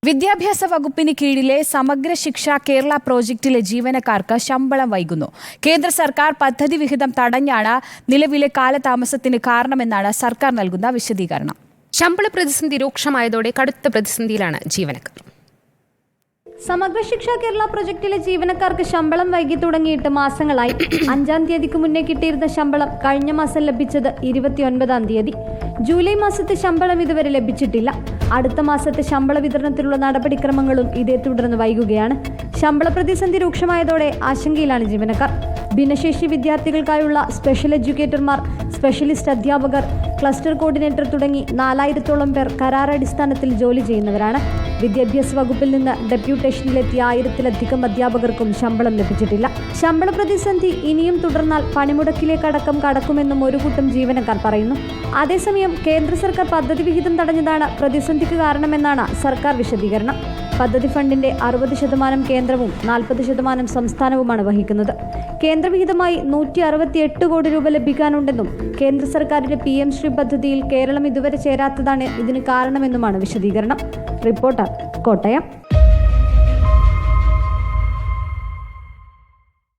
വിദ്യാഭ്യാസ വകുപ്പിന് കീഴിലെ സമഗ്ര ശിക്ഷ കേരള പ്രോജക്റ്റിലെ ജീവനക്കാർക്ക് ശമ്പളം വൈകുന്നു. കേന്ദ്ര സർക്കാർ പദ്ധതി വിഹിതം തടഞ്ഞാണ് നിലവിലെ കാലതാമസത്തിന് കാരണമെന്നാണ് സർക്കാർ നൽകുന്ന വിശദീകരണം. ശമ്പള പ്രതിസന്ധി രൂക്ഷമായതോടെ കടുത്ത പ്രതിസന്ധിയിലാണ് ജീവനക്കാർ. സമഗ്ര ശിക്ഷ കേരള പ്രൊജക്ടിലെ ജീവനക്കാർക്ക് ശമ്പളം വൈകി തുടങ്ങിയിട്ട് മാസങ്ങളായി. 5-ാം തീയതിക്ക് മുന്നേ കിട്ടിയിരുന്ന ശമ്പളം കഴിഞ്ഞ മാസം ലഭിച്ചത് 29-ാം തീയതി. ജൂലൈ മാസത്തെ ശമ്പളം ഇതുവരെ ലഭിച്ചിട്ടില്ല. അടുത്ത മാസത്തെ ശമ്പള വിതരണത്തിലുള്ള നടപടിക്രമങ്ങളും ഇതേ തുടർന്ന് വൈകുകയാണ്. ശമ്പള പ്രതിസന്ധി രൂക്ഷമായതോടെ ആശങ്കയിലാണ് ജീവനക്കാർ. ഭിന്നശേഷി വിദ്യാർത്ഥികൾക്കായുള്ള സ്പെഷ്യൽ എഡ്യൂക്കേറ്റർമാർ, സ്പെഷ്യലിസ്റ്റ് അധ്യാപകർ, ക്ലസ്റ്റർ കോർഡിനേറ്റർ തുടങ്ങി 4000-ഓളം പേർ കരാറടിസ്ഥാനത്തിൽ ജോലി ചെയ്യുന്നവരാണ്. വിദ്യാഭ്യാസ വകുപ്പിൽ നിന്ന് ഡെപ്യൂട്ടേഷനിലെത്തിയ 1000-ലധികം അധ്യാപകർക്കും ശമ്പളം ലഭിച്ചിട്ടില്ല. ശമ്പള പ്രതിസന്ധി ഇനിയും തുടർന്നാൽ പണിമുടക്കിലേക്കടക്കം കടക്കുമെന്നും ഒരു കൂട്ടം ജീവനക്കാർ പറയുന്നു. അതേസമയം കേന്ദ്ര സർക്കാർ പദ്ധതി വിഹിതം തടഞ്ഞതാണ് പ്രതിസന്ധിക്ക് കാരണമെന്നാണ് സർക്കാർ വിശദീകരണം. പദ്ധതി ഫണ്ടിന്റെ 60% കേന്ദ്രവും 40% സംസ്ഥാനവുമാണ് വഹിക്കുന്നത്. കേന്ദ്രവിഹിതമായി 168 കോടി രൂപ ലഭിക്കാനുണ്ടെന്നും കേന്ദ്ര സർക്കാരിന്റെ PM ശ്രീ പദ്ധതിയിൽ കേരളം ഇതുവരെ ചേരാത്തതാണ് ഇതിന് കാരണമെന്നുമാണ് വിശദീകരണം. റിപ്പോർട്ടർ, കോട്ടയം.